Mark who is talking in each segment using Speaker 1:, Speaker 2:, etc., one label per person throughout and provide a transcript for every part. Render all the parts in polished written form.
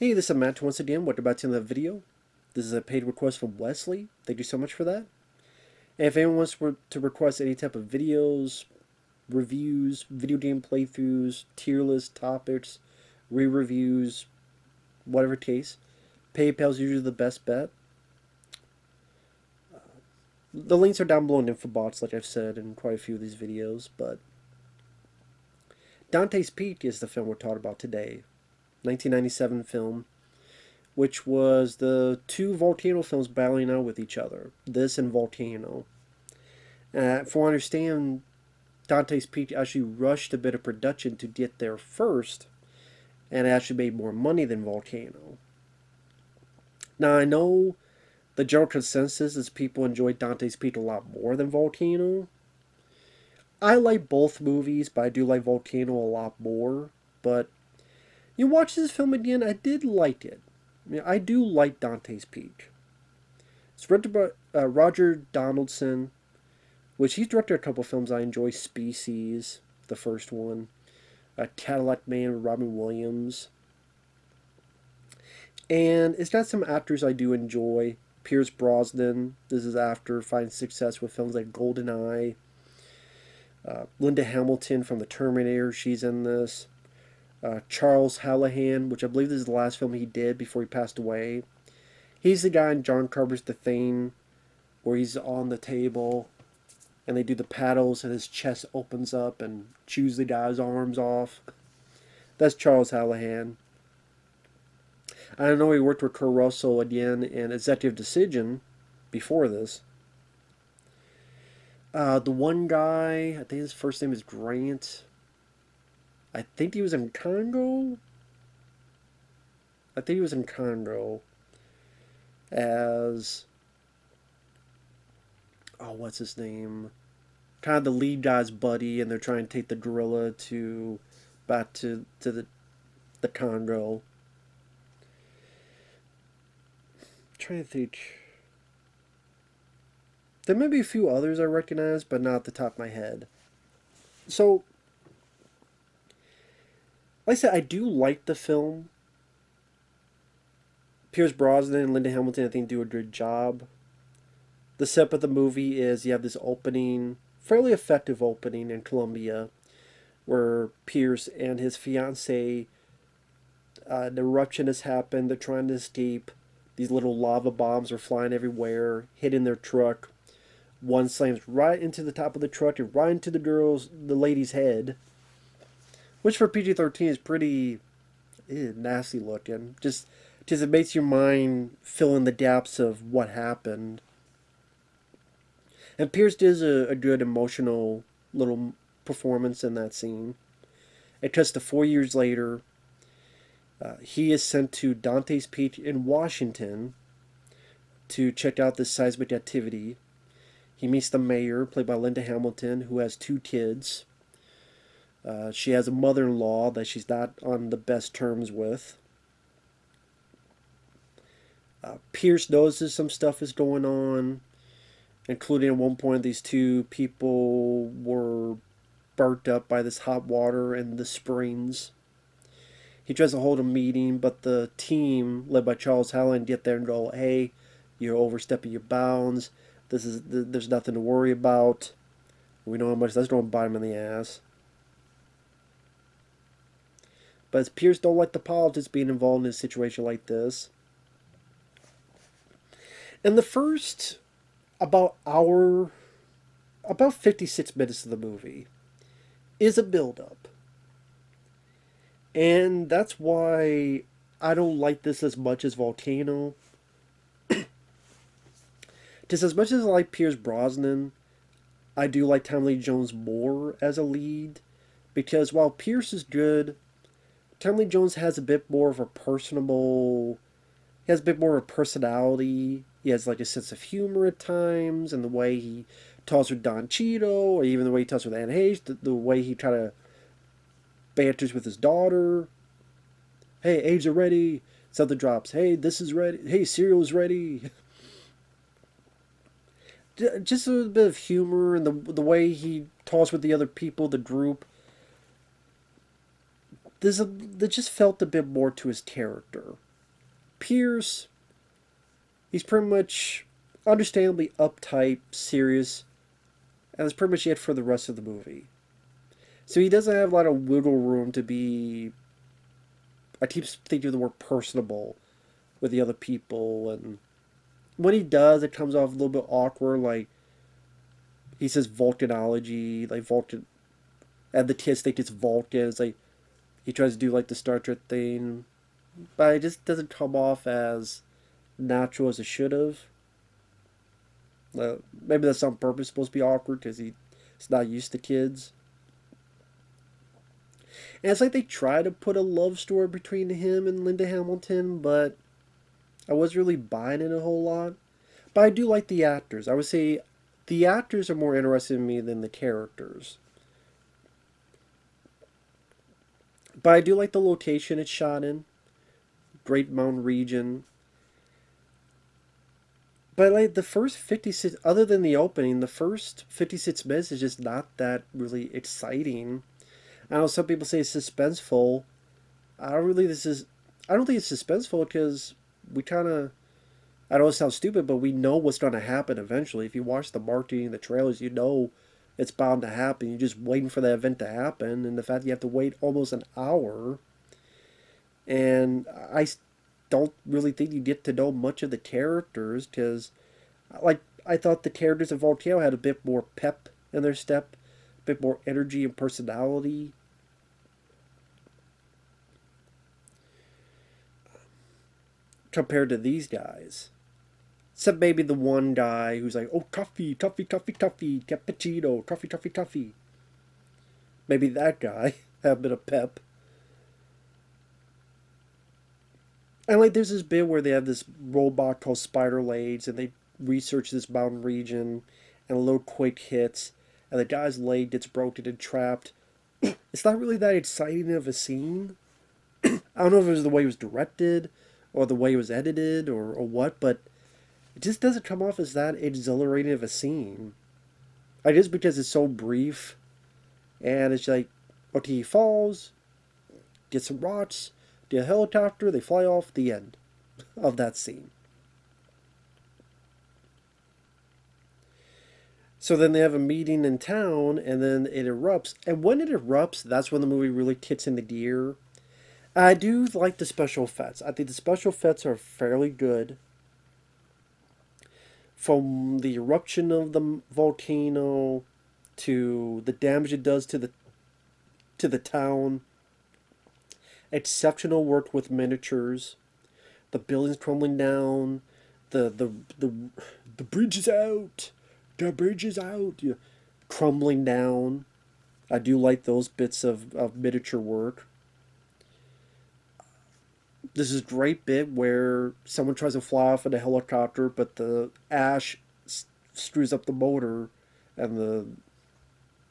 Speaker 1: Hey, this is Matt once again. Welcome back to another video. This is a paid request from Wesley. Thank you so much for that. And if anyone wants to request any type of videos, reviews, video game playthroughs, tier list topics, re-reviews, whatever case, PayPal is usually the best bet. The links are down below in info box, like I've said in quite a few of these videos, but Dante's Peak is the film we're talking about today. 1997 film, which was the two volcano films battling out with each other. This and Volcano. From what I understand, Dante's Peak actually rushed a bit of production to get there first, and it actually made more money than Volcano. Now, I know the general consensus is people enjoy Dante's Peak a lot more than Volcano. I like both movies, but I do like Volcano a lot more. But you watch this film again, I did like it. I do like Dante's Peak. It's directed by Roger Donaldson, which he's directed a couple films I enjoy. Species, the first one. Cadillac Man with Robin Williams. And it's got some actors I do enjoy. Pierce Brosnan, this is after finding success with films like GoldenEye. Linda Hamilton from The Terminator, she's in this. Charles Hallahan, which I believe this is the last film he did before he passed away. He's the guy in John Carpenter's The Thing, where he's on the table, and they do the paddles, and his chest opens up and chews the guy's arms off. That's Charles Hallahan. I know he worked with Kurt Russell again in Executive Decision before this. The one guy, I think his first name is Grant. I think he was in Congo. I think he was in Congo as, oh, what's his name? Kind of the lead guy's buddy, and they're trying to take the gorilla back to the Congo. I'm trying to think. There may be a few others I recognize, but not at the top of my head. So, like I said, I do like the film. Pierce Brosnan and Linda Hamilton, I think, do a good job. The setup of the movie is you have this opening, fairly effective opening in Colombia, where Pierce and his fiancée, an eruption has happened, they're trying to escape. These little lava bombs are flying everywhere, hitting their truck. One slams right into the top of the truck and right into the lady's head. Which for PG-13 is pretty nasty looking. Just it makes your mind fill in the gaps of what happened. And Pierce does a good emotional little performance in that scene. It cuts to 4 years later. He is sent to Dante's Peak in Washington to check out this seismic activity. He meets the mayor, played by Linda Hamilton, who has 2 kids. She has a mother-in-law that she's not on the best terms with. Pierce notices some stuff is going on, including at one point these 2 people were burnt up by this hot water in the springs. He tries to hold a meeting, but the team, led by Charles Hallahan, get there and go, "Hey, you're overstepping your bounds. There's nothing to worry about. We know how much that's going to bite him in the ass." But Pierce don't like the politics being involved in a situation like this. And the first about 56 minutes of the movie is a build-up. And that's why I don't like this as much as Volcano. Just as much as I like Pierce Brosnan, I do like Tommy Lee Jones more as a lead. Because while Pierce is good, Tommy Lee Jones has a bit more of a personable... He has a bit more of a personality. He has like a sense of humor at times, and the way he talks with Don Cheadle, or even the way he talks with Anne Hayes, the way he kind of banters with his daughter. "Hey, eggs are ready." Something drops. "Hey, this is ready. Hey, cereal is ready." Just a bit of humor, and the way he talks with the other people, the group. There just felt a bit more to his character. Pierce, he's pretty much understandably uptight, serious, and that's pretty much it for the rest of the movie. So he doesn't have a lot of wiggle room to be. I keep thinking of the word personable with the other people, and when he does, it comes off a little bit awkward. Like he says volcanology, like Vulcan, and the kids think it's Vulcan. It's like he tries to do like the Star Trek thing, but it just doesn't come off as natural as it should have. Maybe that's on purpose, supposed to be awkward because he's not used to kids. And it's like they try to put a love story between him and Linda Hamilton, but I wasn't really buying it a whole lot. But I do like the actors. I would say the actors are more interested in me than the characters. But I do like the location it's shot in. Great Mountain region. But like the first 56, other than the opening, the first 56 minutes is just not that really exciting. I know some people say it's suspenseful. I don't really, this is, I don't think it's suspenseful because we kind of, I know it sounds stupid, but we know what's going to happen eventually. If you watch the marketing, the trailers, you know it's bound to happen. You're just waiting for that event to happen. And the fact that you have to wait almost an hour. And I don't really think you get to know much of the characters because, like, I thought the characters of Volcano had a bit more pep in their step, a bit more energy and personality. Compared to these guys. Except maybe the one guy who's like, oh, toffee, toffee, toffee, toffee, cappuccino, toffee, toffee, toffee. Maybe that guy had a bit of pep. And like there's this bit where they have this robot called Spider Lades and they research this mountain region and a little quick hits and the guy's leg gets broken and trapped. It's not really that exciting of a scene. I don't know if it was the way it was directed or the way it was edited or what, but it just doesn't come off as that exhilarating of a scene. I guess because it's so brief and it's like, okay, he falls, gets some rocks, get a helicopter, they fly off, the end of that scene. So then they have a meeting in town, and then it erupts. And when it erupts, that's when the movie really kicks into gear. I do like the special effects. I think the special effects are fairly good. From the eruption of the volcano to the damage it does to the town. Exceptional work with miniatures. The buildings crumbling down. The bridge is out. The bridge is out. Yeah. Crumbling down. I do like those bits of miniature work. This is a great bit where someone tries to fly off in a helicopter, but the ash screws up the motor and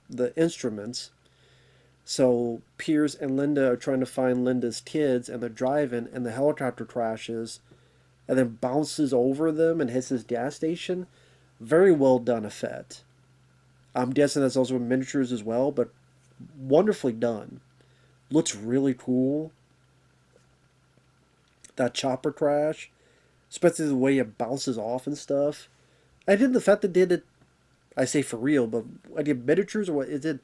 Speaker 1: the instruments. So Pierce and Linda are trying to find Linda's kids, and they're driving, and the helicopter crashes, and then bounces over them and hits this gas station. Very well done effect. I'm guessing that's also in miniatures as well, but wonderfully done. Looks really cool. That chopper crash, especially the way it bounces off and stuff. I did the fact that they did it, I say for real, but I did miniatures or what it did.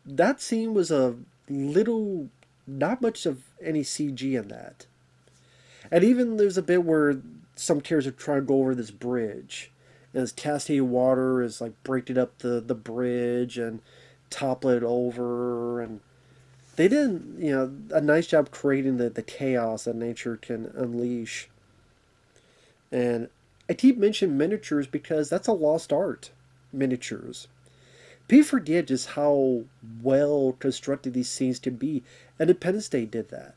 Speaker 1: That scene was a little, not much of any CG in that. And even there's a bit where some characters are trying to go over this bridge. And this cascade water is like breaking up the bridge and toppling it over. And they did, a nice job creating the chaos that nature can unleash. And I keep mentioning miniatures because that's a lost art. Miniatures. People forget just how well constructed these scenes can be. Independence Day did that.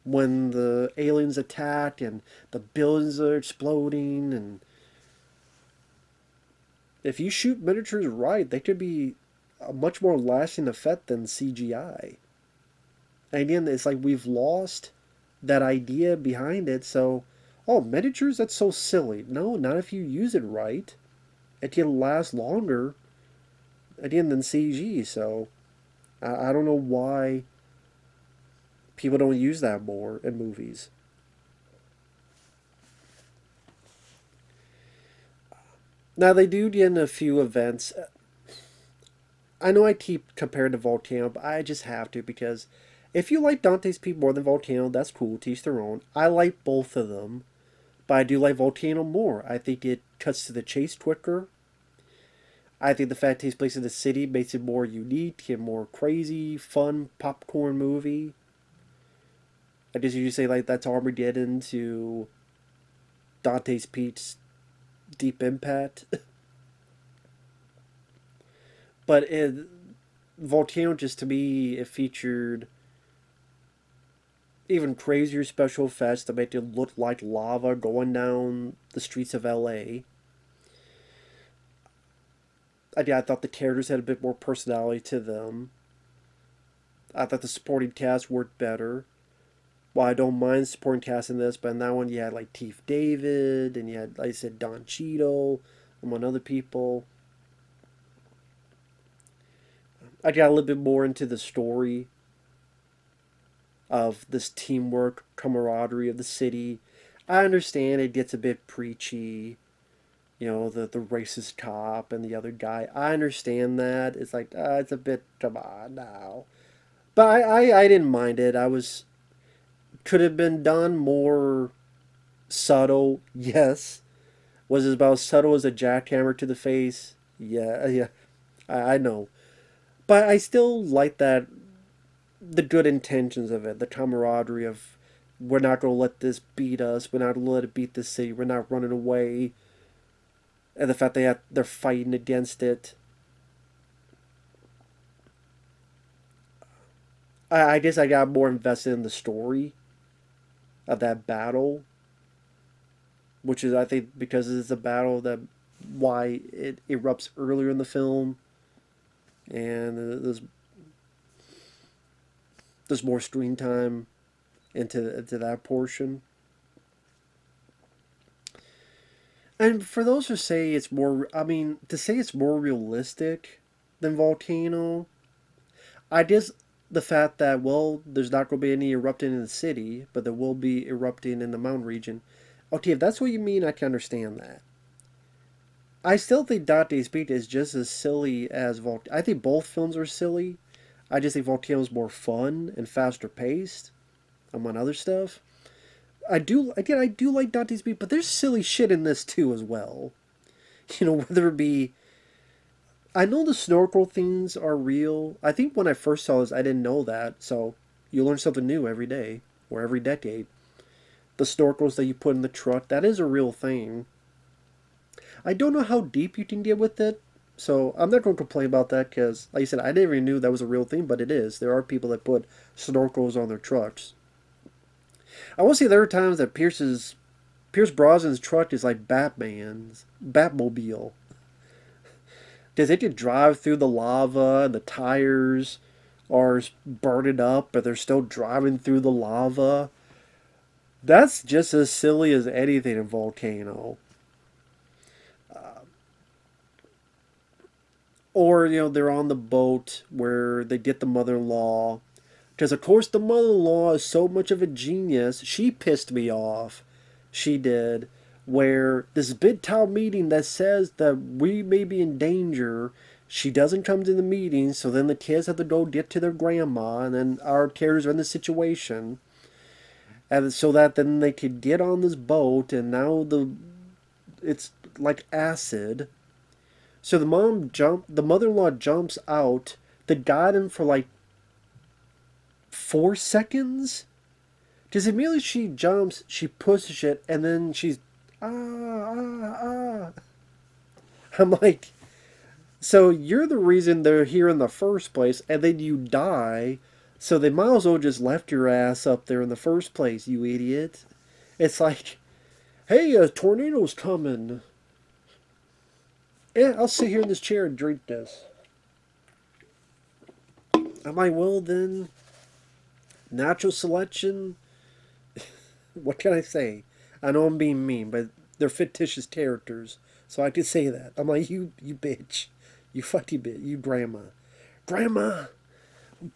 Speaker 1: When the aliens attack and the buildings are exploding, and if you shoot miniatures right, they could be a much more lasting effect than CGI. And again, it's like we've lost that idea behind it. So, oh, miniatures, that's so silly. No, not if you use it right. It can last longer, again, than CG. So, I don't know why People don't use that more in movies. Now they do get in a few events. I know I keep comparing to Volcano, but I just have to because if you like Dante's Peak more than Volcano, that's cool. To each their own. I like both of them, but I do like Volcano more. I think it cuts to the chase quicker. I think the fact it takes place in the city makes it more unique and more crazy, fun popcorn movie. I guess you could say like that's Armageddon to Dante's Peak's Deep Impact. But Volcano, just to me, it featured even crazier special effects that make it look like lava going down the streets of LA. I thought the characters had a bit more personality to them. I thought the supporting cast worked better. Well, I don't mind supporting cast in this, but in that one you had like Teef David, and you had, like I said, Don Cheadle, among other people. I got a little bit more into the story of this teamwork, camaraderie of the city. I understand it gets a bit preachy, the racist cop and the other guy. I understand that. It's like, it's a bit, come on now. But I didn't mind it. Could have been done more subtle, yes. Was it about as subtle as a jackhammer to the face? Yeah, yeah, I know. But I still like the good intentions of it, the camaraderie of we're not going to let this beat us, we're not going to let it beat the city, we're not running away, and the fact they're fighting against it. I guess I got more invested in the story of that battle, which is, I think, because it's a battle that why it erupts earlier in the film, and there's more screen time into that portion. And for those who say it's more, I mean, to say it's more realistic than Volcano, I just the fact that, well, there's not going to be any erupting in the city, but there will be erupting in the mountain region. Okay, if that's what you mean, I can understand that. I still think Dante's Peak is just as silly as Volcano. I think both films are silly. I just think Volcano's more fun and faster paced, among other stuff. I do like Dante's Peak, but there's silly shit in this too as well. Whether it be, I know the snorkel things are real. I think when I first saw this, I didn't know that. So you learn something new every day or every decade. The snorkels that you put in the truck, that is a real thing. I don't know how deep you can get with it, so I'm not going to complain about that because, like I said, I never knew that was a real thing, but it is. There are people that put snorkels on their trucks. I will say there are times that Pierce Brosnan's truck is like Batman's Batmobile. Because it could drive through the lava and the tires are burning up, but they're still driving through the lava. That's just as silly as anything in Volcano. Or, they're on the boat where they get the mother-in-law. Because, of course, the mother-in-law is so much of a genius. She pissed me off. She did. Where this big town meeting that says that we may be in danger, she doesn't come to the meeting, so then the kids have to go get to their grandma, and then our characters are in the situation. And so that then they could get on this boat, and now it's like acid. So the mother-in-law jumps out to guide him for like 4 seconds. Because immediately she jumps, she pushes it, and then she's ah. I'm like, so you're the reason they're here in the first place, and then you die. So they might as well just left your ass up there in the first place, you idiot. It's like, hey, a tornado's coming. Yeah, I'll sit here in this chair and drink this. I'm like, well then, natural selection. What can I say? I know I'm being mean, but they're fictitious characters, so I could say that. I'm like, you bitch, you fucking bitch, you grandma,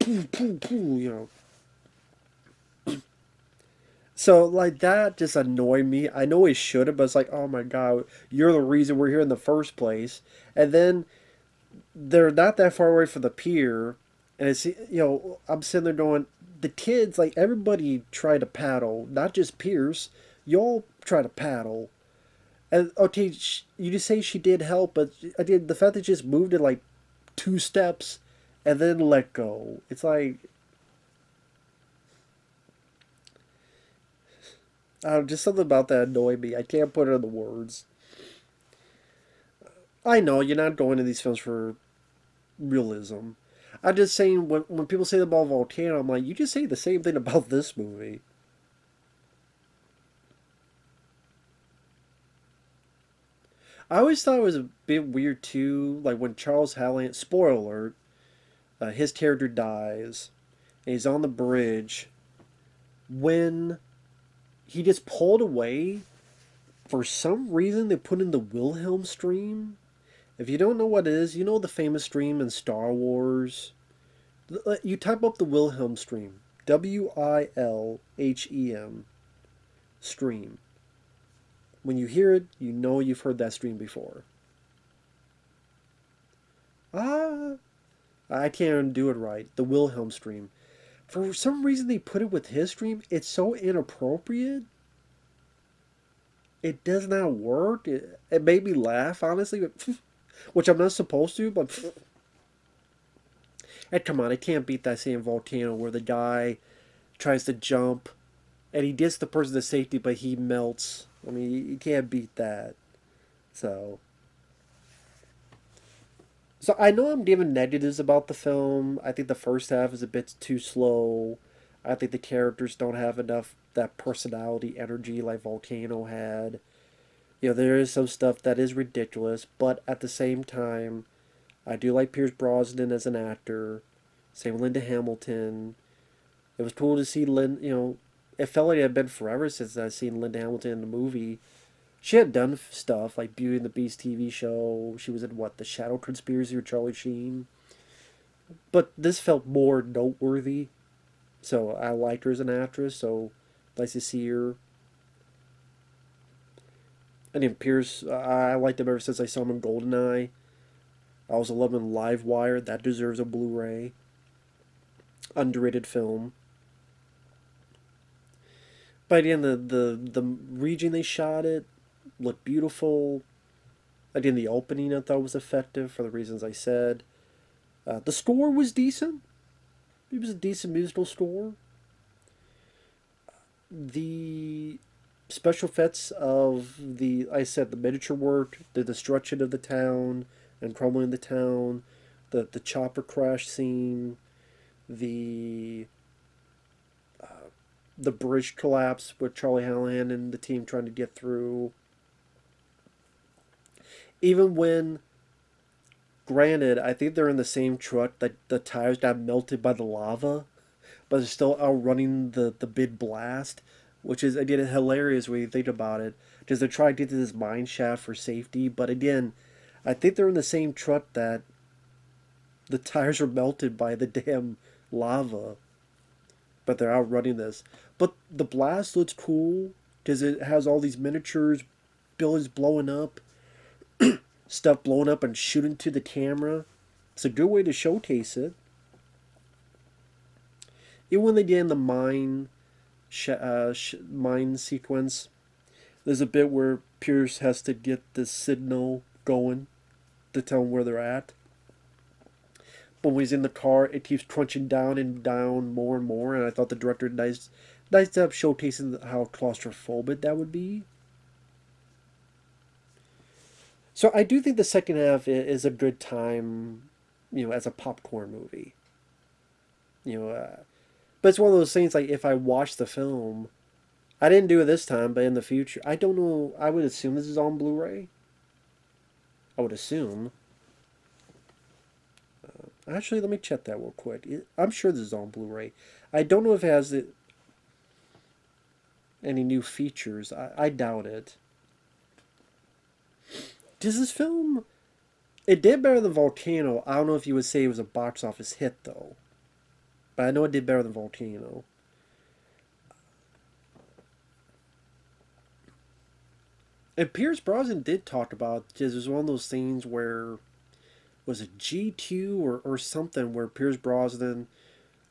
Speaker 1: poo, poo, poo, So like that just annoyed me. I know it should have, but it's like, oh my god, you're the reason we're here in the first place. And then they're not that far away from the pier, and it's I'm sitting there going, the kids, like everybody tried to paddle, not just Pierce. Y'all try to paddle, and okay, you just say she did help, but I did the fact that she just moved it like 2 steps, and then let go. It's like I don't know, just something about that annoyed me. I can't put it in the words. I know you're not going to these films for realism. I'm just saying when people say about Volcano, I'm like, you just say the same thing about this movie. I always thought it was a bit weird too, like when Charles Hallahan, spoiler alert, his character dies, and he's on the bridge. When he just pulled away, for some reason they put in the Wilhelm stream. If you don't know what it is, you know the famous stream in Star Wars. You type up the Wilhelm stream, Wilhem stream. When you hear it, you know you've heard that stream before. Ah, I can't do it right. The Wilhelm stream. For some reason, they put it with his stream. It's so inappropriate. It does not work. It made me laugh, honestly, which I'm not supposed to, but. And come on, I can't beat that scene in Volcano where the guy tries to jump and he gets the person to safety, but he melts. I mean, you can't beat that. So, so I know I'm giving negatives about the film. I think the first half is a bit too slow. I think the characters don't have enough that personality, energy like Volcano had. There is some stuff that is ridiculous, but at the same time, I do like Pierce Brosnan as an actor. Same with Linda Hamilton. It was cool to see it felt like it had been forever since I'd seen Linda Hamilton in the movie. She had done stuff like Beauty and the Beast TV show. She was in what, The Shadow Conspiracy with Charlie Sheen. But this felt more noteworthy. So I liked her as an actress, so nice to see her. And then Pierce, I liked him ever since I saw him in GoldenEye. I was loving Live Wire. That deserves a Blu-ray. Underrated film. But again, the region they shot it looked beautiful. Again, the opening I thought was effective for the reasons I said. The score was decent. It was a decent musical score. The special effects of the miniature work, the destruction of the town and crumbling the town, the chopper crash scene, the the bridge collapse with Charlie Hallahan and the team trying to get through. Even when, granted, I think they're in the same truck that the tires got melted by the lava, but they're still outrunning the big blast, which is again hilarious when you think about it, because they're trying to get to this mine shaft for safety. But again, I think they're in the same truck that the tires were melted by the damn lava, but they're outrunning this. But the blast looks cool because it has all these miniatures, buildings blowing up, stuff blowing up and shooting to the camera. It's a good way to showcase it. Even when they get in the mine sequence, there's a bit where Pierce has to get the signal going to tell him where they're at. But when he's in the car, it keeps crunching down and down more and more. And I thought the director nice job showcasing how claustrophobic that would be. So I do think the second half is a good time, as a popcorn movie. But it's one of those things like if I watch the film, I didn't do it this time, but in the future, I don't know. I would assume this is on Blu-ray. I would assume. Actually, let me check that real quick. I'm sure this is on Blu-ray. I don't know if it has any new features. I doubt it. Does this film... It did better than Volcano. I don't know if you would say it was a box office hit, though. But I know it did better than Volcano. And Pierce Brosnan did talk about, because it was one of those things where, was it G2 or something, where Pierce Brosnan,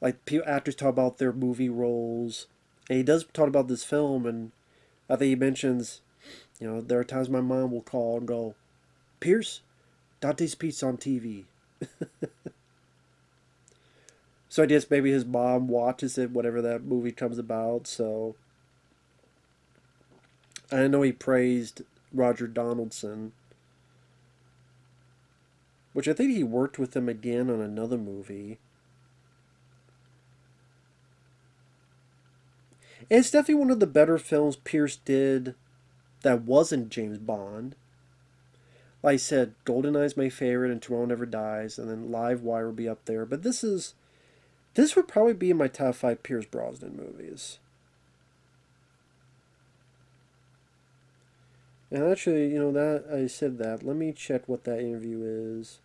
Speaker 1: like, actors talk about their movie roles. And he does talk about this film, and I think he mentions, there are times my mom will call and go, Pierce, Dante's Pete's on TV. So I guess maybe his mom watches it whenever that movie comes about. So I know he praised Roger Donaldson, which I think he worked with him again on another movie. And it's definitely one of the better films Pierce did that wasn't James Bond. Like I said, GoldenEye's my favorite, and Tomorrow Never Dies, and then Live Wire will be up there. But this would probably be in my top 5 Pierce Brosnan movies. And actually, that I said that. Let me check what that interview is.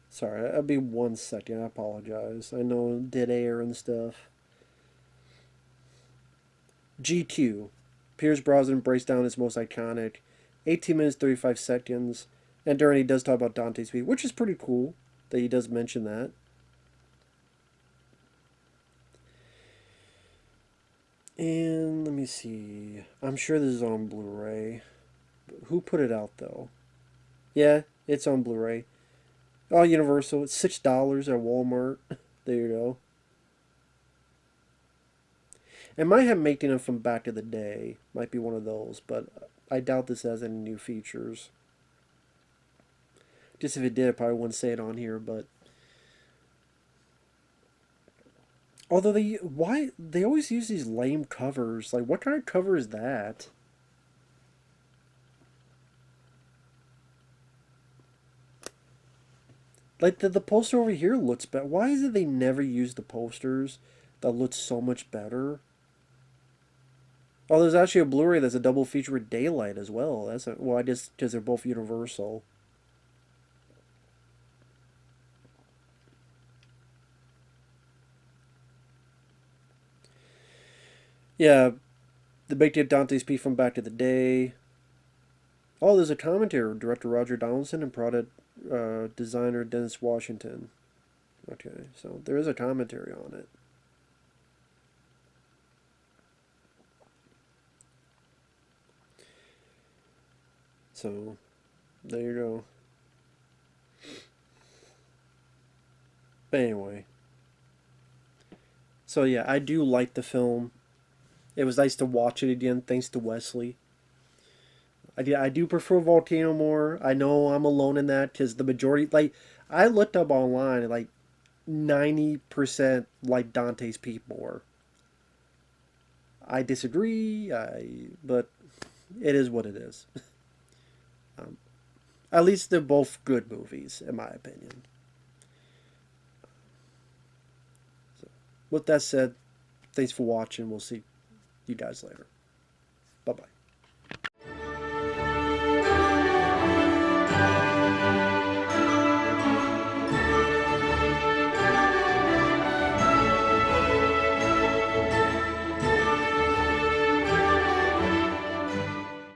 Speaker 1: Sorry, I'll be 1 second. I apologize. I know dead air and stuff. G2. Pierce Brosnan breaks down his most iconic 18 minutes 35 seconds. And during he does talk about Dante's Peak, which is pretty cool that he does mention that. And let me see. I'm sure this is on Blu-ray. Who put it out though? Yeah, it's on Blu-ray. Oh, Universal. It's $6 at Walmart. There you go. It might have making it from back in the day. Might be one of those, but I doubt this has any new features. Just if it did, I probably wouldn't say it on here, but although they always use these lame covers. Like, what kind of cover is that? Like, the poster over here looks better. Why is it they never use the posters that look so much better? Oh, there's actually a Blu-ray that's a double feature with Daylight as well. Well, I guess because they're both Universal. Yeah, the Big Tip Dante's Peak from back to the day. Oh, there's a commentary. Director Roger Donaldson and product designer Dennis Washington. Okay, so there is a commentary on it. So, there you go. But anyway. So yeah, I do like the film. It was nice to watch it again, thanks to Wesley. I do prefer Volcano more. I know I'm alone in that because the majority, like, I looked up online and like 90% like Dante's Peak more. I disagree, but it is what it is. um, at least they're both good movies, in my opinion. So, with that said, thanks for watching. We'll see you guys later. Bye bye.